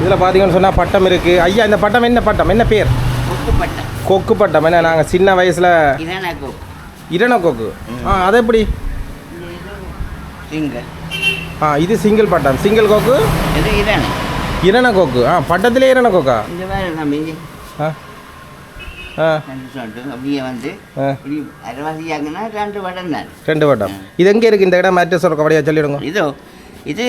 இதில் பார்த்தீங்கன்னு சொன்னால் பட்டம் இருக்குது. ஐயா இந்த பட்டம் என்ன பட்டம், என்ன பேர்? கொக்கு பட்டம். கொக்கு பட்டம். என்ன நாங்கள் சின்ன வயசில் இரண கொக்கு. அது எப்படி? சிங்கிள். இது சிங்கிள் பட்டம். சிங்கிள் கொக்கு இது இரண கொக்கு. பட்டத்திலே இரண கொக்கா? இந்த வேறு தம்பி அப்படியே வந்து அரைவாசியாங்கன்னா 2 பட்டம் தான். 2 பட்டம். இது எங்கே இருக்குது இந்த இடம்? அட்ரஸ் ஒரு கவலையாக சொல்லிவிடுங்க. இது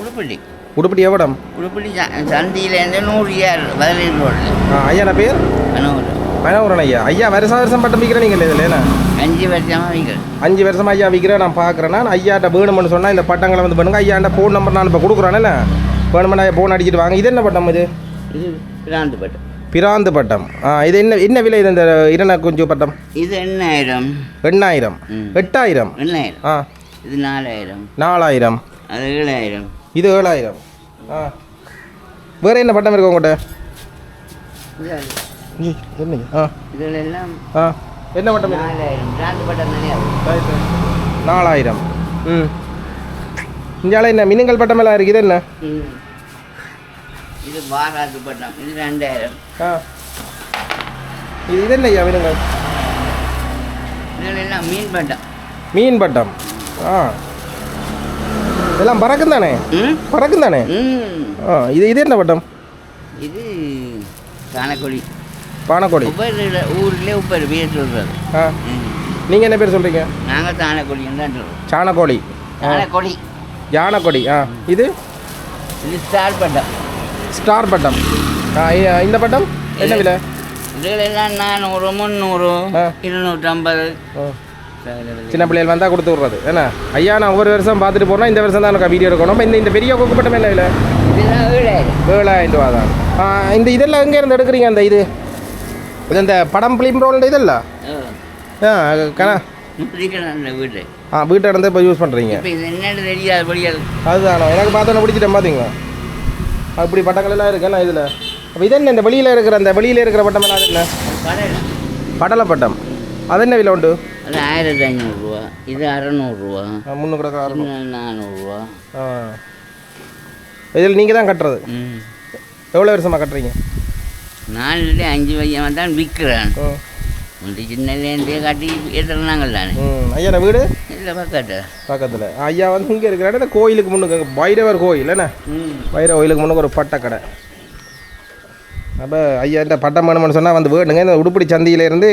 உடுப்பள்ளி. உடுப்பட்டி எவ்வளம்? உடுப்பள்ளி சந்தியிலேருந்து 100 பதினேழு ரோடில். ஐயா நான் பேர் மனோகரன். ஐயா ஐயா வருஷம் பட்டம் விற்கிறேன் நீங்கள் இதில் என்ன? 5 வருஷமாக விற்கிறேன். 5 வருஷமாக ஐயா விற்கிறேன். நான் பார்க்குறேன்னா ஐயாட்ட வேணுமென்னு சொன்னால் இந்த பட்டங்களை வந்து பண்ணுங்க. ஐயாண்ட ஃபோன் நம்பர் நான் இப்போ கொடுக்குறேன். வேணுமென்னா ஃபோன் அடிச்சுட்டு வாங்க. இது என்ன பட்டம்? இது பிராந்து பட்டம். பிராந்து பட்டம். இது என்ன விலை? இது இந்த இரண குஞ்சு பட்டம் இது 8000. 8000. 8000. 8000. இது 4000. 4000. அது 7000. இது 7000. வேறு என்ன பட்டம் இருக்கு உங்கள்கிட்ட? இதில் எல்லாம் என்ன பட்டம்? 4000. பிராந்து பட்டம் தானே. 4000. இந்தியாவில் என்ன மினுங்கல் பட்டம் எல்லாம் இருக்குது? இது என்ன? இது பாராத்து பட்டம். இது 2000. இது என்ன ஐயா மினுங்கல்? இதில் எல்லாம் மீன் பட்டம். மீன் பட்டம். இதெல்லாம் பறக்கும் தானே? பறக்கும் தானே? இது என்ன பட்டம்? இது பானக்கோழி. பானக்கோழி. ஊரில் உப்பர் பேர் சொல்கிறது. நீங்கள் என்ன பேர் சொல்கிறீங்க? நாங்கள் தானக்கோழி தான் சொல்கிறோம். சாணக்கோழி. தானக்கோழி. யானக்கோடி. இது ஸ்டார் பட்டம். ஸ்டார் பட்டம். இந்த பட்டம் என்ன விலை? இதிலெல்லாம் 400, 300, 250. சின்ன பிள்ளைகள் வந்தால் கொடுத்து விட்றது. ஏன்னா ஐயா நான் ஒவ்வொரு வருஷம் பார்த்துட்டு போகிறோம். இந்த வருஷம் தான் எனக்கு வீடியோ எடுக்கணும். இந்த பெரிய கொக்கு பட்டம் என்ன விலை? 7000 ரூபா தான். இதெல்லாம் எங்கே இருந்து எடுக்கிறீங்க? அந்த இது இந்த படம் ஃபிலிம் ரோல் இதெல்லாம் வீட்டை இருந்து இப்போ யூஸ் பண்ணுறீங்க. அதுதானோ எனக்கு பார்த்தோன்னே பிடிச்சிட்டேன். பார்த்தீங்களா அப்படி பட்டங்கள் எல்லாம் இருக்குண்ணா இதில். அப்போ இது என்ன இந்த வெளியில் இருக்கிற அந்த வெளியில் இருக்கிற பட்டம் எல்லாம்? அது என்ன? படலை பட்டம். அது என்ன விலை உண்டு? அது 1500 ரூபா. இது 600 ரூபா. 300 400 ரூபா. இதில் நீங்கள் தான் கட்டுறது? எவ்வளோ வருஷமாக கட்டுறீங்க? 4-5 வருஷமாக தான் விற்கிறேன். சின்னலேருந்தே காட்டி ஏற்றுறாங்கள் தானே. ஐயா நான் வீடு இல்லை பக்கத்தில். ஐயா வந்து இங்கே இருக்கிற இடம் கோயிலுக்கு முன்னுக்கு பைரவர் கோயில் என்ன? பைரவர் கோயிலுக்கு முன்னுக்கு ஒரு பட்டக்கடை. அப்போ ஐயா இந்த பட்டம் வேணும்னு சொன்னால் வந்து வேணுங்க. இந்த உடுப்படி சந்தியிலேருந்து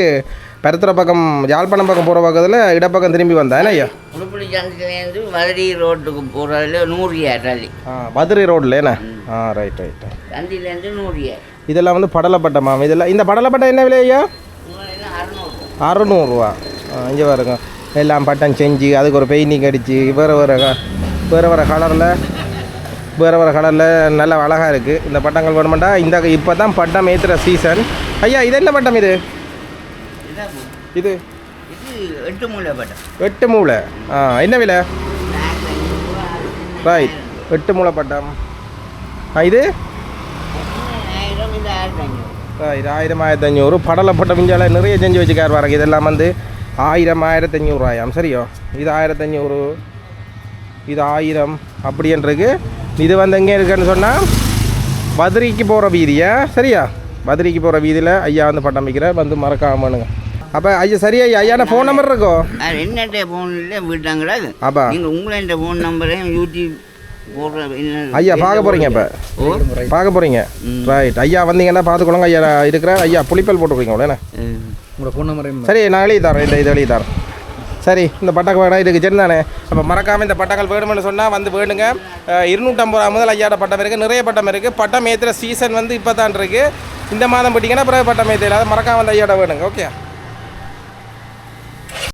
பெருத்துற பக்கம் யாழ்ப்பாணம் பக்கம் போகிற பக்கத்தில் இடப்பக்கம் திரும்பி வந்தேன். ஐயா உடுப்படி சந்தியிலேருந்து மதுரை ரோட்டுக்கு போகிறதுல 100 ட்ராலி. மதுரை ரோட்டில் என்ன? ரைட். சந்தியிலேருந்து 100. இதெல்லாம் வந்து படலை பட்டமா? இதெல்லாம் இந்த படலை பட்டம் என்ன விலை ஐயா? 600 ரூபா. இங்கே பாருங்க எல்லாம் பட்டம் செஞ்சு அதுக்கு ஒரு பெயிண்டிங் அடித்து வேறு கலரில் நல்லா அழகாக இருக்குது. இந்த பட்டங்கள் வேணுமெண்டா இப்போ தான் பட்டம் ஏற்றுற சீசன். ஐயா இது என்ன பட்டம்? இது 8 மூலை பட்டம். 8 மூலை. என்ன விலை? ரைட் 8 மூலை பட்டம். இது 1000, 1500. படலை பட்டம் இஞ்சால நிறைய செஞ்சு வச்சுக்கார் பாருங்க. இதெல்லாம் வந்து 1000, 1500 ரூபாயாம். சரியோ? இது 1500, இது 1000 அப்படின்றது. இது வந்து எங்கே இருக்குன்னு சொன்னால் மதுரைக்கு போகிற வீதியா? சரியா? மதுரைக்கு போகிற வீதியில் ஐயா வந்து பட்டம் வைக்கிறார். வந்து மறக்காமனுங்க. அப்போ ஐயா சரியா? ஐயா ஃபோன் நம்பர் இருக்கோ? என்னட்ட ஃபோனில் விட்டாங்களா? அப்பா நீங்கள் உங்களோட ஃபோன் நம்பரையும் யூடியூப் ஐயா பார்க்க போகிறீங்க? இப்போ பார்க்க போகிறீங்க. ரைட். ஐயா வந்தீங்கன்னா பார்த்துக்கொள்ளுங்க. ஐயா இருக்கிற ஐயா புளிப்பல் போட்டுக்கிறீங்க அவ்வளோ. உங்களோட ஃபோன் நம்பர் சரி நான் எழுதி தரேன். இது எழுதி தரேன். சரி இந்த பட்டக்கு வேணா இதுக்கு சரி தானே. அப்போ மறக்காமல் இந்த பட்டங்கள் வேணுமென்னு சொன்னால் வந்து வேணுங்க. 250 ரூபா முதல் ஐயாட பட்டம் இருக்குது. நிறைய பட்டம் இருக்குது. பட்டம் ஏற்றுற சீசன் வந்து இப்போ தான் இருக்குது. இந்த மாதம் போட்டிங்கன்னா பிறகு பட்டம் ஏற்றல. மறக்காமல் வந்து ஐயாட வேணுங்க. ஓகே.